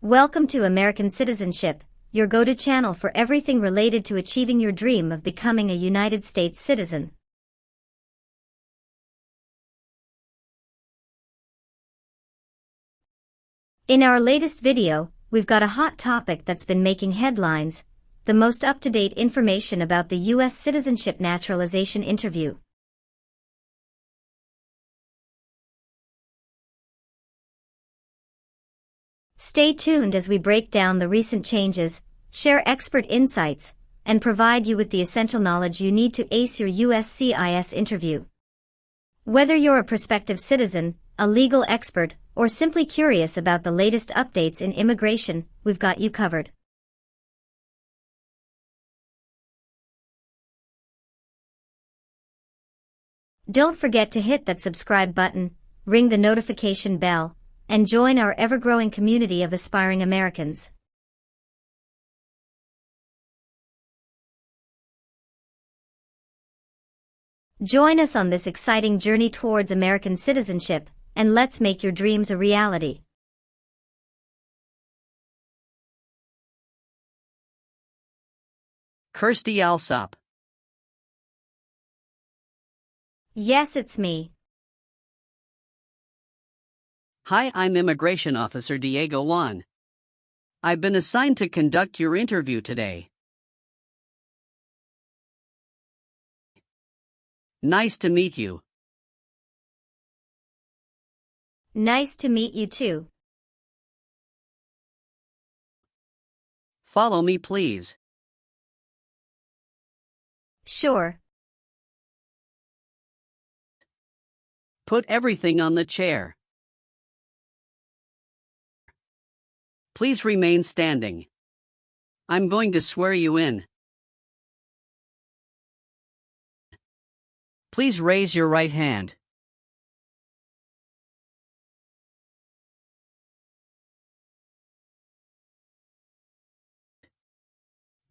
Welcome to American Citizenship, your go-to channel for everything related to achieving your dream of becoming a United States citizen. In our latest video, we've got a hot topic that's been making headlines: the most up-to-date information about the U.S. citizenship naturalization interview. Stay tuned as we break down the recent changes, share expert insights, and provide you with the essential knowledge you need to ace your USCIS interview. Whether you're a prospective citizen, a legal expert, or simply curious about the latest updates in immigration, we've got you covered. Don't forget to hit that subscribe button, ring the notification bell, and join our ever-growing community of aspiring Americans. Join us on this exciting journey towards American citizenship, and let's make your dreams a reality. Kirsty Alsop. Yes, it's me. Hi, I'm Immigration Officer Diego Juan. I've been assigned to conduct your interview today. Nice to meet you. Nice to meet you too. Follow me, please. Sure. Put everything on the chair. Please remain standing. I'm going to swear you in. Please raise your right hand.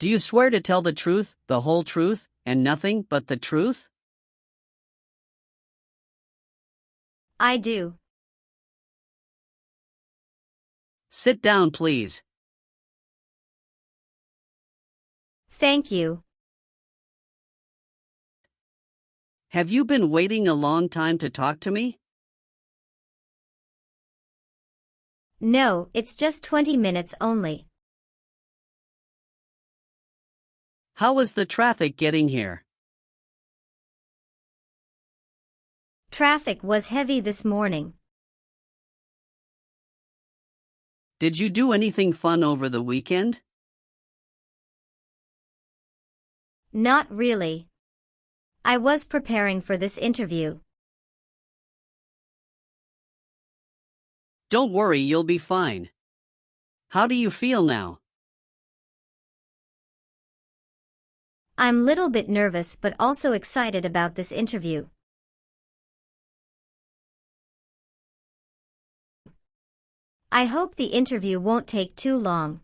Do you swear to tell the truth, the whole truth, and nothing but the truth? I do. Sit down, please. Thank you. Have you been waiting a long time to talk to me? No, it's just 20 minutes only. How was the traffic getting here? Traffic was heavy this morning. Did you do anything fun over the weekend? Not really. I was preparing for this interview. Don't worry, you'll be fine. How do you feel now? I'm a little bit nervous but also excited about this interview. I hope the interview won't take too long.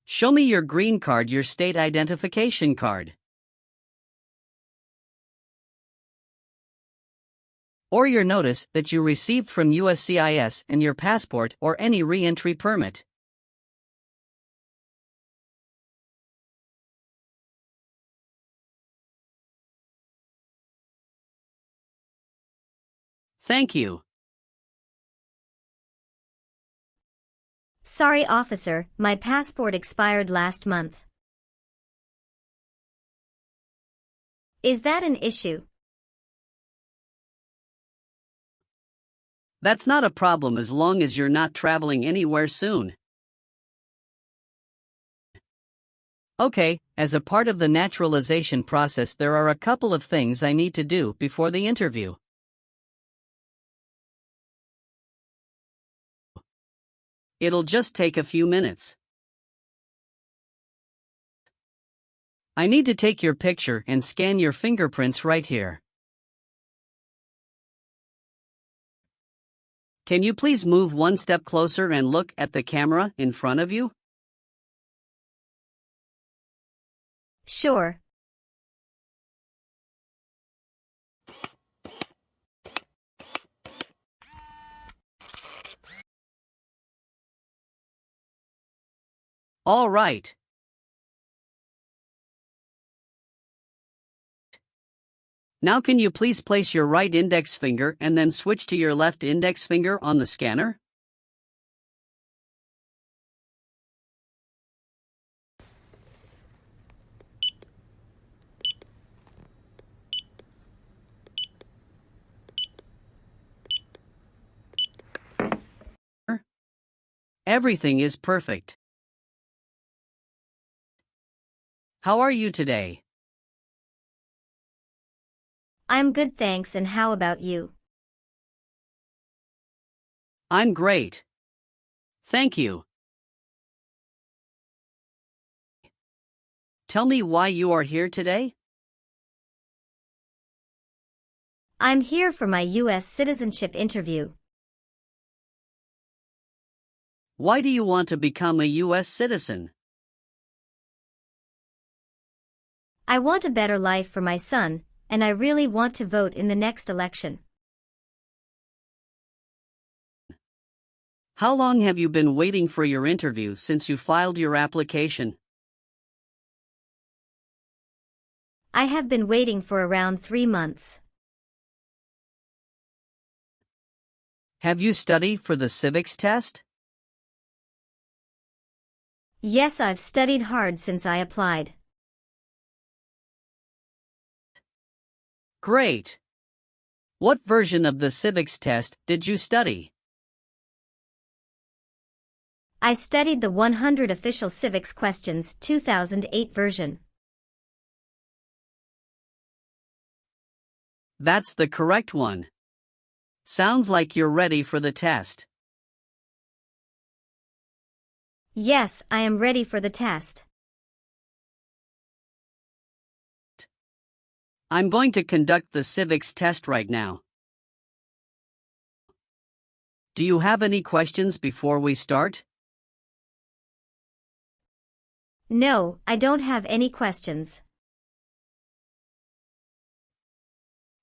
Show me your green card, your state identification card. Or your notice that you received from USCIS and your passport or any re-entry permit. Thank you. Sorry, officer, my passport expired last month. Is that an issue? That's not a problem as long as you're not traveling anywhere soon. Okay, as a part of the naturalization process, there are a couple of things I need to do before the interview. It'll just take a few minutes. I need to take your picture and scan your fingerprints right here. Can you please move one step closer and look at the camera in front of you? Sure. All right. Now can you please place your right index finger and then switch to your left index finger on the scanner? Everything is perfect. How are you today? I'm good, thanks, and how about you? I'm great. Thank you. Tell me why you are here today? I'm here for my U.S. citizenship interview. Why do you want to become a U.S. citizen? I want a better life for my son, and I really want to vote in the next election. How long have you been waiting for your interview since you filed your application? I have been waiting for around 3 months. Have you studied for the civics test? Yes, I've studied hard since I applied. Great. What version of the civics test did you study? I studied the 100 Official Civics Questions 2008 version. That's the correct one. Sounds like you're ready for the test. Yes, I am ready for the test. I'm going to conduct the civics test right now. Do you have any questions before we start? No, I don't have any questions.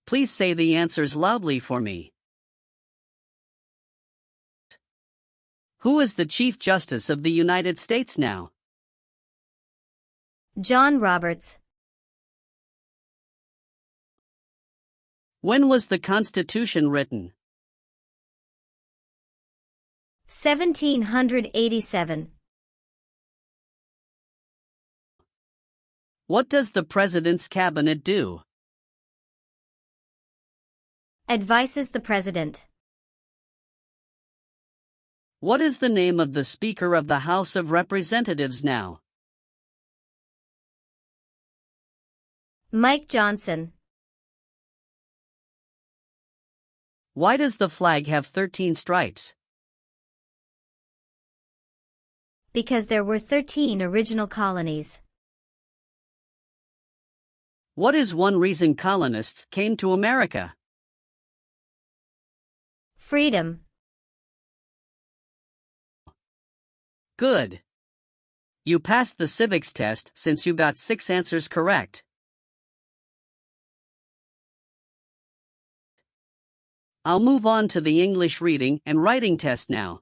Please say the answers loudly for me. Who is the Chief Justice of the United States now? John Roberts. When was the Constitution written? 1787. What does the President's cabinet do? Advises the President. What is the name of the Speaker of the House of Representatives now? Mike Johnson. Why does the flag have 13 stripes? Because there were 13 original colonies. What is one reason colonists came to America? Freedom. Good. You passed the civics test since you got 6 answers correct. I'll move on to the English reading and writing test now.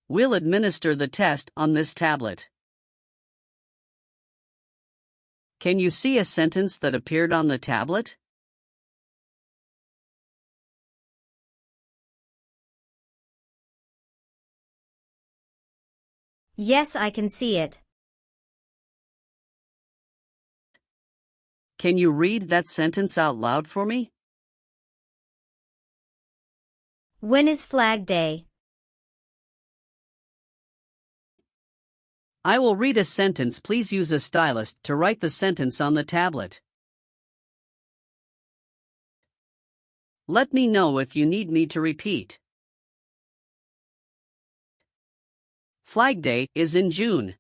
We'll administer the test on this tablet. Can you see a sentence that appeared on the tablet? Yes, I can see it. Can you read that sentence out loud for me? When is Flag Day? I will read a sentence. Please use a stylus to write the sentence on the tablet. Let me know if you need me to repeat. Flag Day is in June.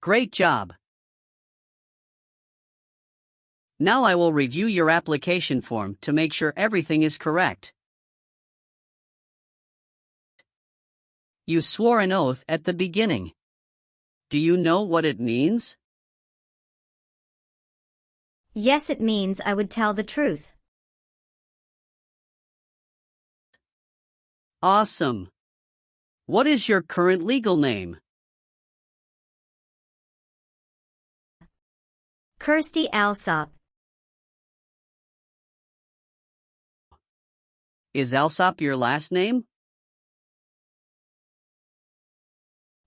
Great job. Now I will review your application form to make sure everything is correct. You swore an oath at the beginning. Do you know what it means? Yes, it means I would tell the truth. Awesome. What is your current legal name? Kirsty Alsop. Is Alsop your last name?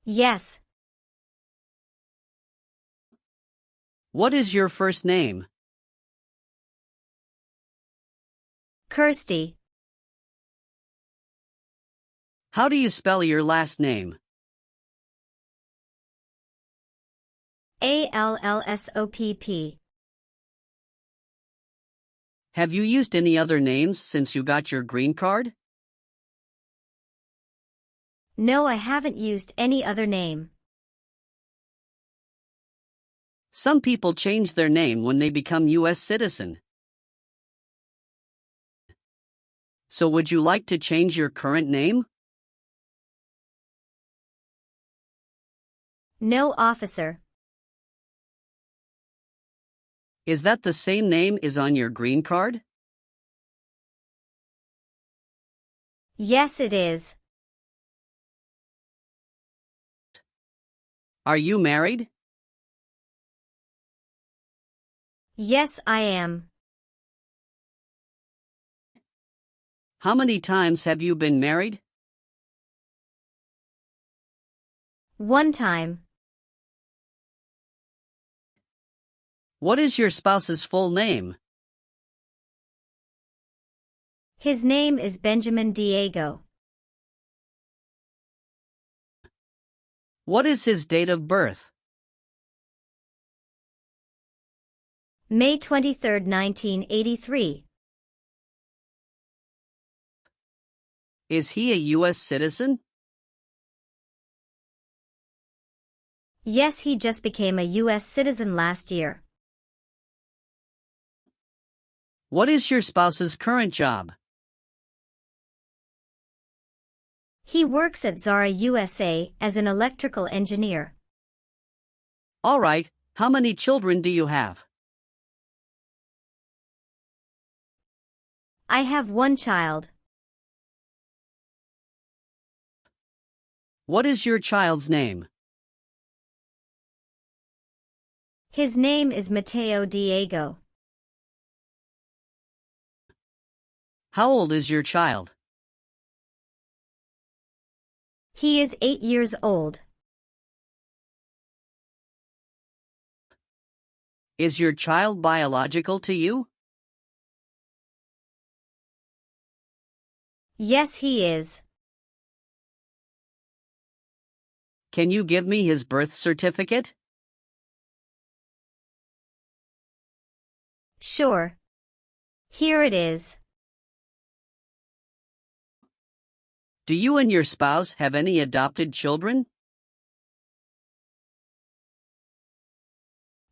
Yes. What is your first name? Kirsty. How do you spell your last name? Allsopp. Have you used any other names since you got your green card? No, I haven't used any other name. Some people change their name when they become U.S. citizen. So would you like to change your current name? No, officer. Is that the same name is on your green card? Yes, it is. Are you married? Yes, I am. How many times have you been married? One time. What is your spouse's full name? His name is Benjamin Diego. What is his date of birth? May 23, 1983. Is he a U.S. citizen? Yes, he just became a U.S. citizen last year. What is your spouse's current job? He works at Zara USA as an electrical engineer. All right, how many children do you have? I have one child. What is your child's name? His name is Mateo Diego. How old is your child? He is 8 years old. Is your child biological to you? Yes, he is. Can you give me his birth certificate? Sure. Here it is. Do you and your spouse have any adopted children?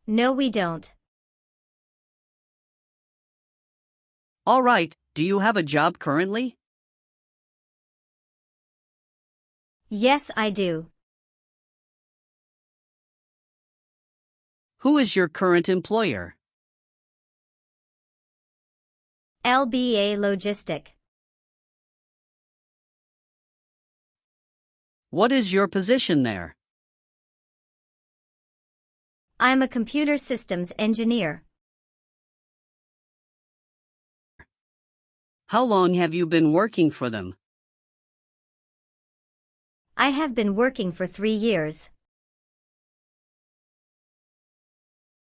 No, we don't. All right, do you have a job currently? Yes, I do. Who is your current employer? LBA Logistic. What is your position there? I'm a computer systems engineer. How long have you been working for them? I have been working for 3 years.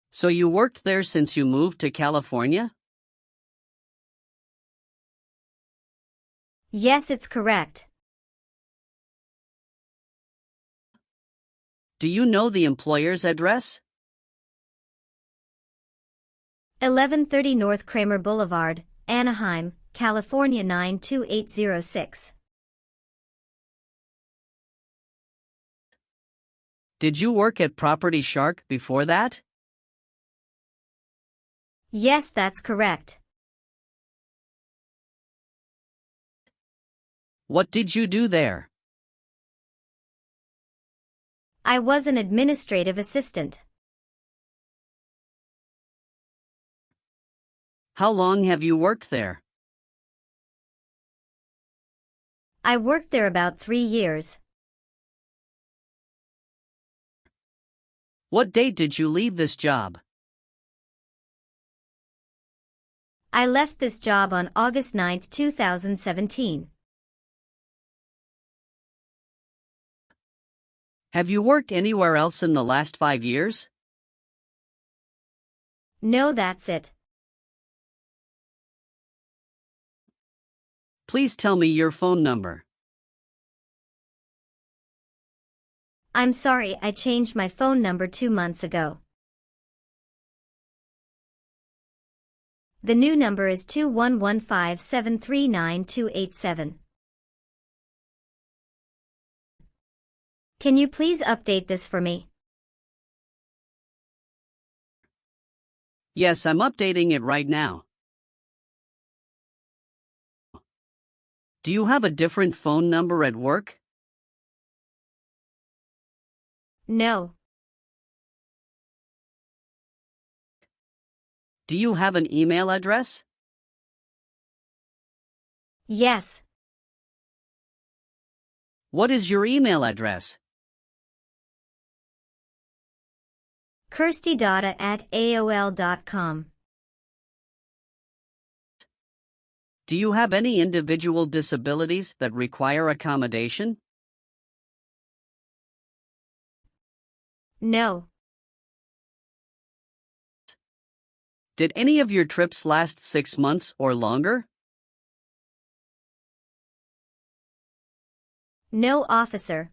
So you worked there since you moved to California? Yes, it's correct. Do you know the employer's address? 1130 North Kramer Boulevard, Anaheim, California 92806. Did you work at Property Shark before that? Yes, that's correct. What did you do there? I was an administrative assistant. How long have you worked there? I worked there about 3 years. What date did you leave this job? I left this job on August 9, 2017. Have you worked anywhere else in the last 5 years? No, that's it. Please tell me your phone number. I'm sorry, I changed my phone number 2 months ago. The new number is 2115739287. Can you please update this for me? Yes, I'm updating it right now. Do you have a different phone number at work? No. Do you have an email address? Yes. What is your email address? kirstydata@aol.com. Do you have any individual disabilities that require accommodation? No. Did any of your trips last 6 months or longer? No, officer.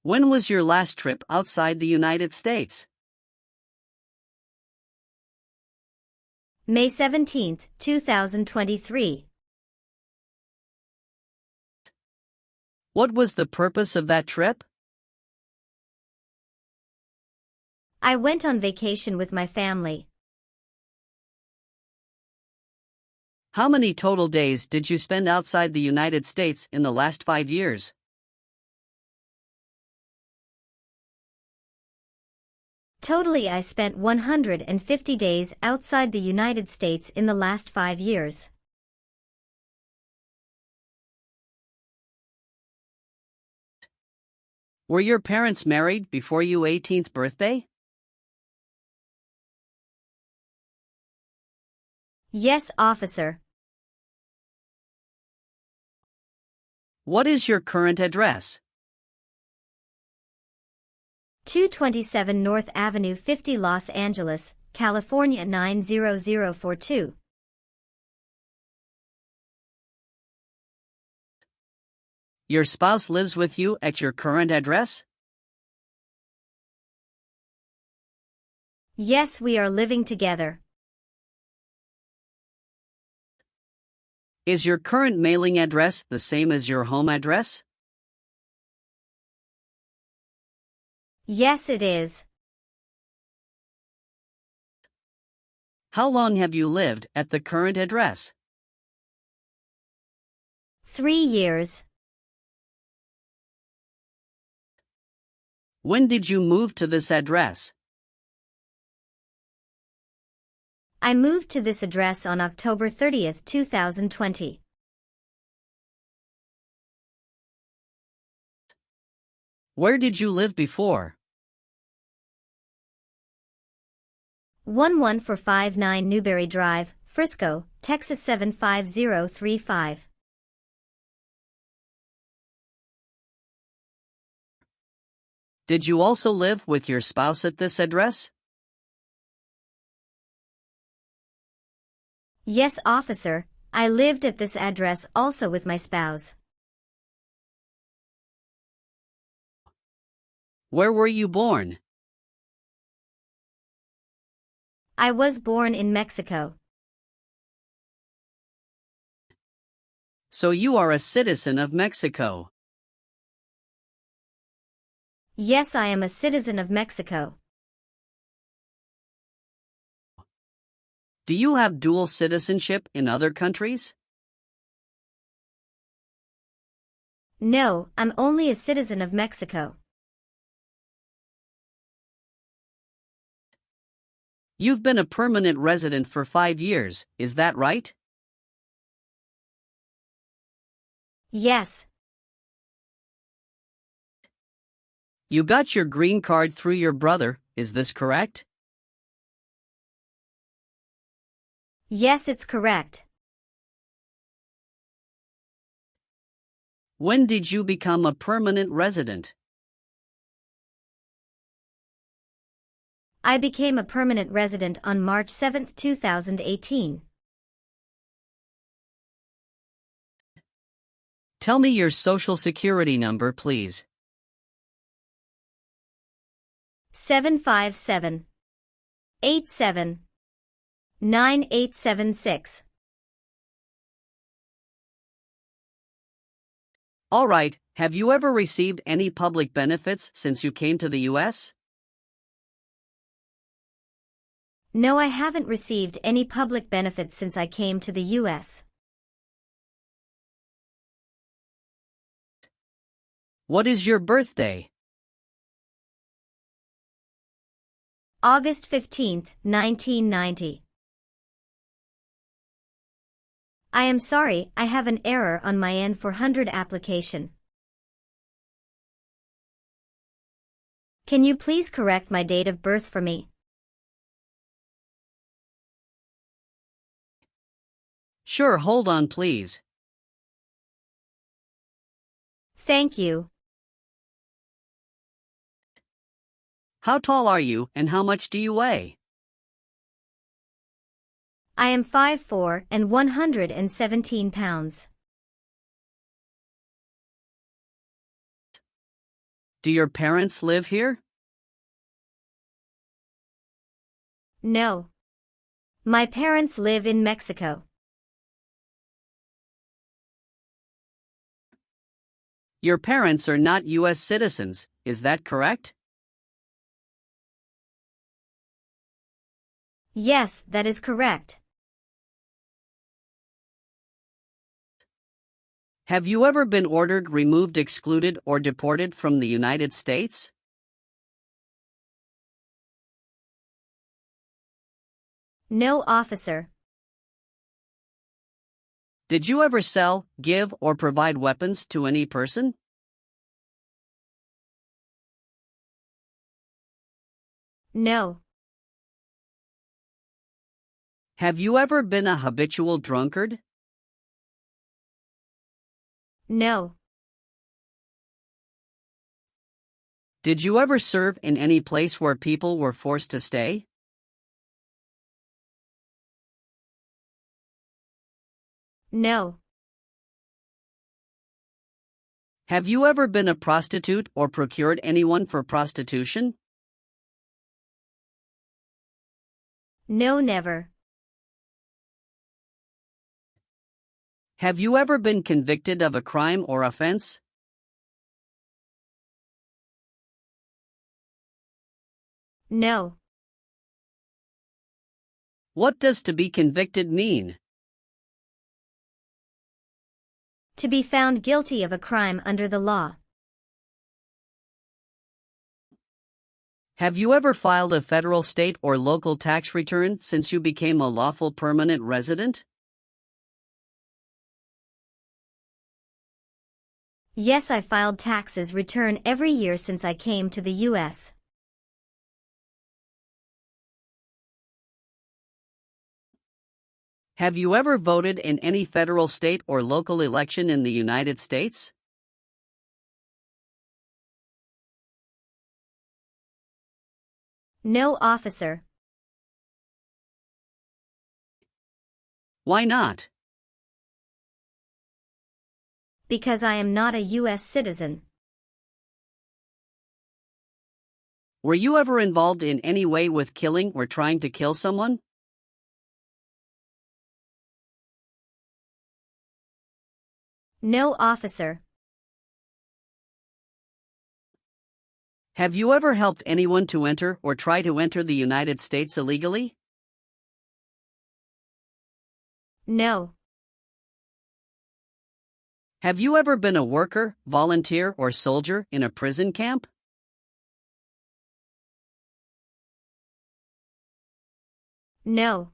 When was your last trip outside the United States? May 17, 2023. What was the purpose of that trip? I went on vacation with my family. How many total days did you spend outside the United States in the last 5 years? Totally, I spent 150 days outside the United States in the last 5 years. Were your parents married before your 18th birthday? Yes, officer. What is your current address? 227 North Avenue 50, Los Angeles, California 90042. Your spouse lives with you at your current address? Yes, we are living together. Is your current mailing address the same as your home address? Yes, it is. How long have you lived at the current address? 3 years. When did you move to this address? I moved to this address on October 30, 2020. Where did you live before? 11459 Newberry Drive, Frisco, Texas 75035. Did you also live with your spouse at this address? Yes, officer, I lived at this address also with my spouse. Where were you born? I was born in Mexico. So you are a citizen of Mexico. Yes, I am a citizen of Mexico. Do you have dual citizenship in other countries? No, I'm only a citizen of Mexico. You've been a permanent resident for 5 years, is that right? Yes. You got your green card through your brother, is this correct? Yes, it's correct. When did you become a permanent resident? I became a permanent resident on March 7, 2018. Tell me your social security number, please. 757-87-9876. All right, have you ever received any public benefits since you came to the U.S.? No, I haven't received any public benefits since I came to the U.S. What is your birthday? August 15, 1990. I am sorry, I have an error on my N-400 application. Can you please correct my date of birth for me? Sure, hold on please. Thank you. How tall are you and how much do you weigh? I am 5'4" and 117 pounds. Do your parents live here? No. My parents live in Mexico. Your parents are not U.S. citizens, is that correct? Yes, that is correct. Have you ever been ordered, removed, excluded, or deported from the United States? No, officer. Did you ever sell, give, or provide weapons to any person? No. Have you ever been a habitual drunkard? No. Did you ever serve in any place where people were forced to stay? No. Have you ever been a prostitute or procured anyone for prostitution? No, never. Have you ever been convicted of a crime or offense? No. What does to be convicted mean? To be found guilty of a crime under the law. Have you ever filed a federal, state, or local tax return since you became a lawful permanent resident? Yes, I filed taxes return every year since I came to the U.S. Have you ever voted in any federal, state, or local election in the United States? No, officer. Why not? Because I am not a U.S. citizen. Were you ever involved in any way with killing or trying to kill someone? No, officer. Have you ever helped anyone to enter or try to enter the United States illegally? No. Have you ever been a worker, volunteer, or soldier in a prison camp? No.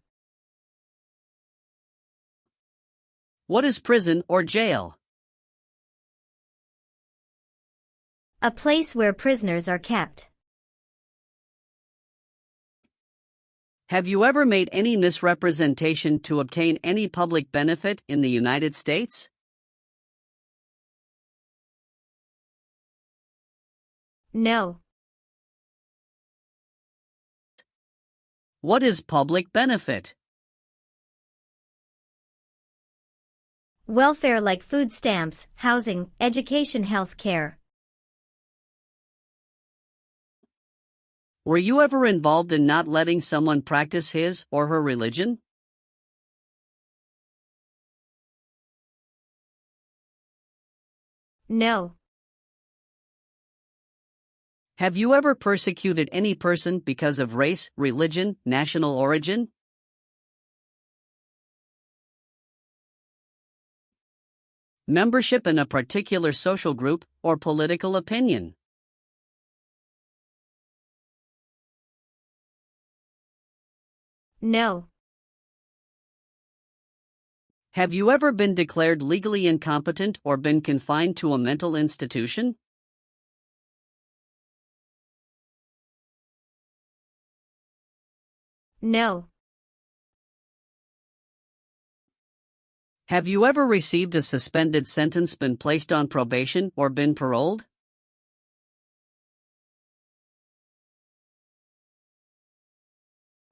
What is prison or jail? A place where prisoners are kept. Have you ever made any misrepresentation to obtain any public benefit in the United States? No. What is public benefit? Welfare like food stamps, housing, education, health care. Were you ever involved in not letting someone practice his or her religion? No. Have you ever persecuted any person because of race, religion, national origin? Membership in a particular social group or political opinion? No. Have you ever been declared legally incompetent or been confined to a mental institution? No. Have you ever received a suspended sentence, been placed on probation, or been paroled?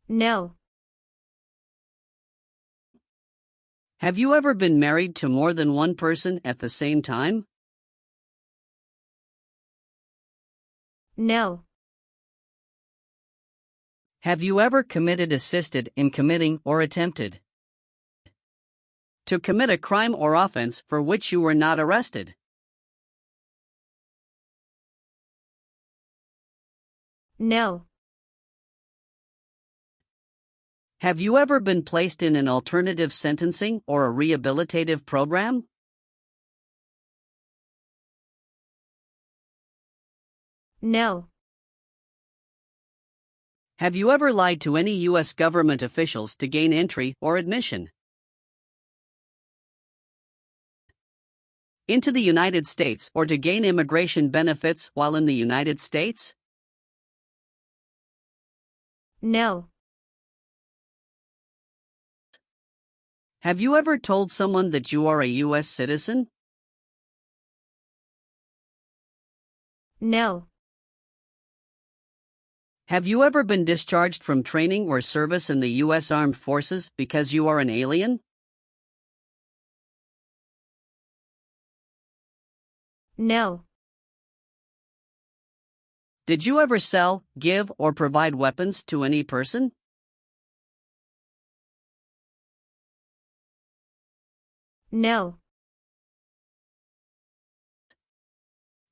No. Have you ever been married to more than one person at the same time? No. Have you ever committed, assisted in committing, or attempted to commit a crime or offense for which you were not arrested? No. Have you ever been placed in an alternative sentencing or a rehabilitative program? No. Have you ever lied to any U.S. government officials to gain entry or admission into the United States or to gain immigration benefits while in the United States? No. Have you ever told someone that you are a U.S. citizen? No. Have you ever been discharged from training or service in the U.S. Armed Forces because you are an alien? No. Did you ever sell, give, or provide weapons to any person? No.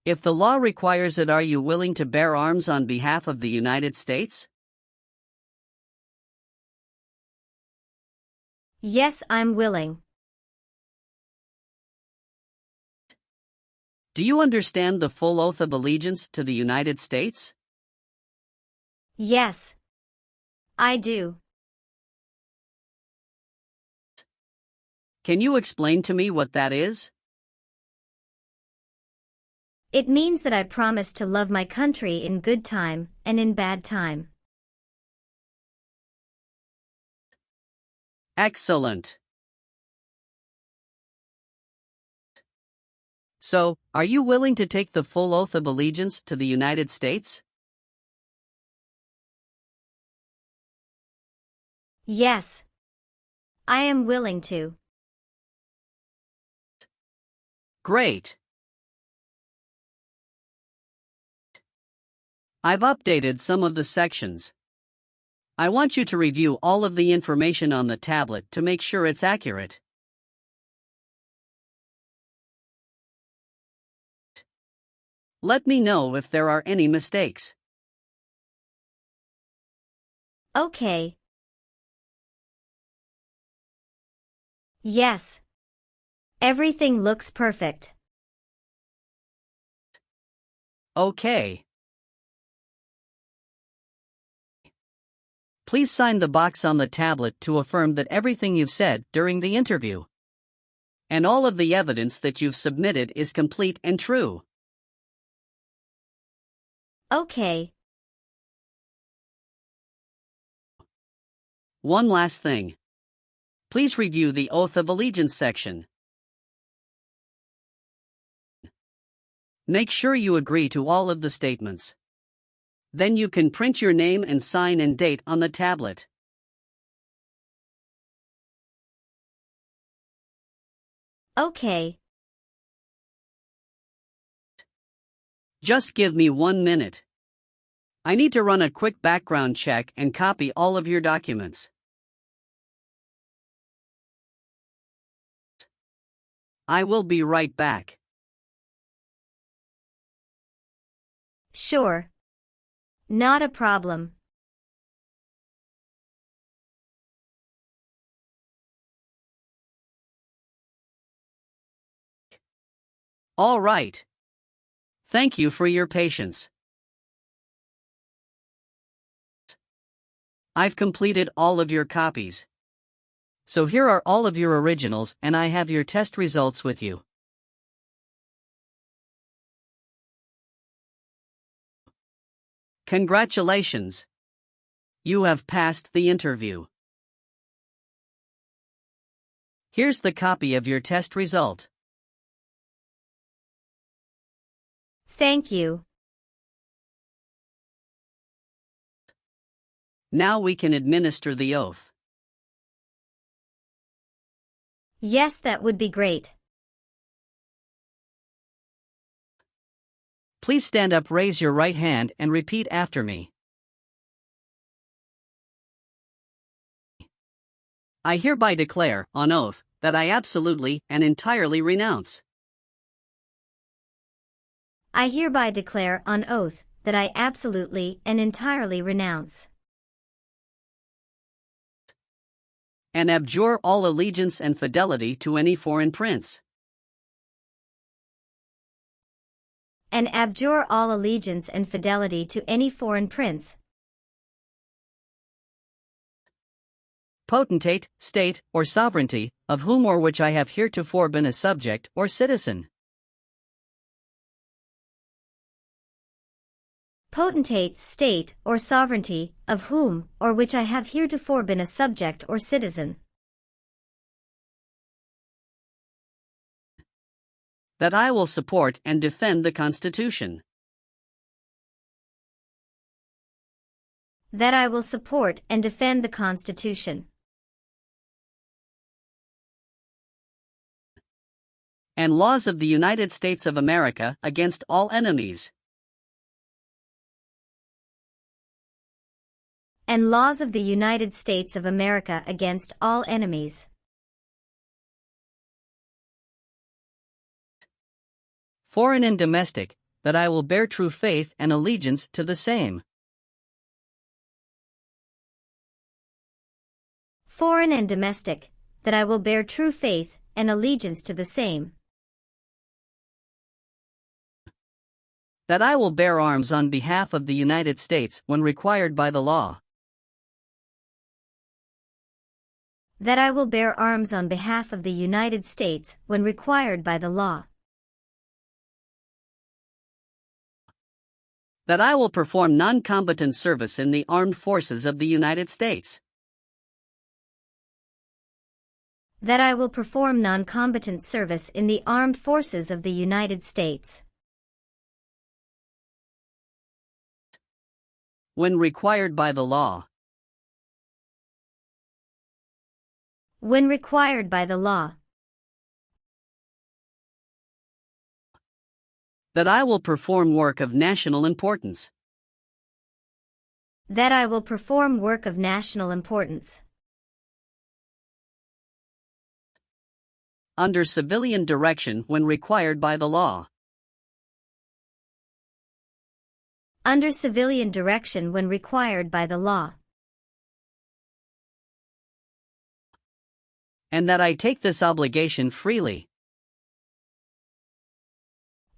If the law requires it, are you willing to bear arms on behalf of the United States? Yes, I'm willing. Do you understand the full oath of allegiance to the United States? Yes. I do. Can you explain to me what that is? It means that I promise to love my country in good time and in bad time. Excellent. So, are you willing to take the full oath of allegiance to the United States? Yes. I am willing to. Great. I've updated some of the sections. I want you to review all of the information on the tablet to make sure it's accurate. Let me know if there are any mistakes. Okay. Yes. Everything looks perfect. Okay. Please sign the box on the tablet to affirm that everything you've said during the interview and all of the evidence that you've submitted is complete and true. Okay. One last thing. Please review the Oath of Allegiance section. Make sure you agree to all of the statements. Then you can print your name and sign and date on the tablet. Okay. Just give me 1 minute. I need to run a quick background check and copy all of your documents. I will be right back. Sure. Not a problem. All right. Thank you for your patience. I've completed all of your copies. So here are all of your originals, and I have your test results with you. Congratulations! You have passed the interview. Here's the copy of your test result. Thank you. Now we can administer the oath. Yes, that would be great. Please stand up, raise your right hand, and repeat after me. I hereby declare, on oath, that I absolutely and entirely renounce. I hereby declare on oath that I absolutely and entirely renounce And abjure all allegiance and fidelity to any foreign prince. and abjure all allegiance and fidelity to any foreign prince, potentate, state, or sovereignty, of whom or which I have heretofore been a subject or citizen. potentate, state, or sovereignty, of whom or which I have heretofore been a subject or citizen, That I will support and defend the Constitution. that I will support and defend the Constitution And laws of the United States of America against all enemies. and laws of the United States of America against all enemies, Foreign and domestic, that I will bear true faith and allegiance to the same. foreign and domestic, that I will bear true faith and allegiance to the same, That I will bear arms on behalf of the United States when required by the law. that I will bear arms on behalf of the United States when required by the law, That I will perform non-combatant service in the armed forces of the United States. that I will perform non-combatant service in the armed forces of the United States, When required by the law. when required by the law, That I will perform work of national importance. that I will perform work of national importance, Under civilian direction when required by the law. under civilian direction when required by the law, And that I take this obligation freely.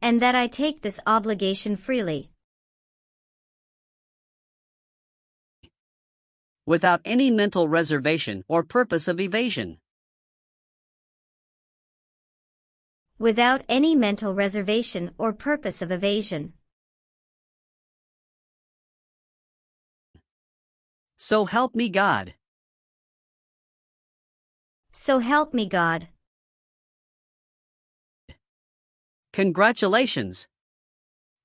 and that I take this obligation freely, without any mental reservation or purpose of evasion. Without any mental reservation or purpose of evasion. So help me God. So help me God. Congratulations!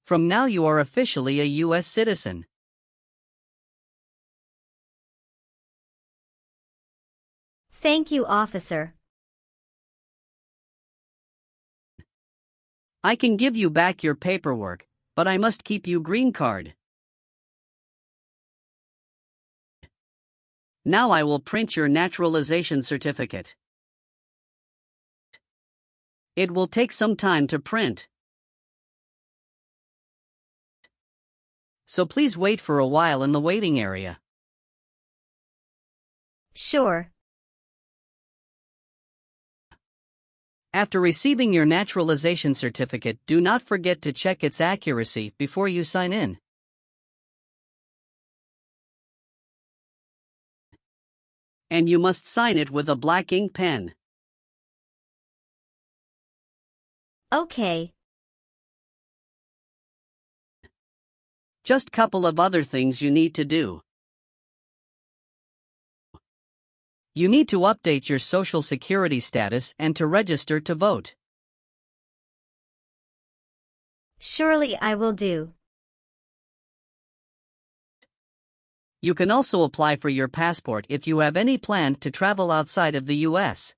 From now you are officially a U.S. citizen. Thank you, officer. I can give you back your paperwork, but I must keep you green card. Now I will print your naturalization certificate. It will take some time to print. So please wait for a while in the waiting area. Sure. After receiving your naturalization certificate, do not forget to check its accuracy before you sign in. And you must sign it with a black ink pen. Okay. Just couple of other things you need to do. You need to update your social security status and to register to vote. Surely I will do. You can also apply for your passport if you have any plan to travel outside of the U.S.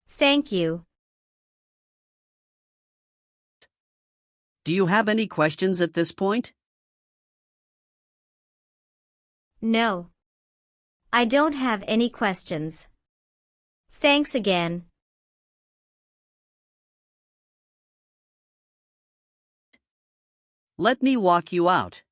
Thank you. Do you have any questions at this point? No. I don't have any questions. Thanks again. Let me walk you out.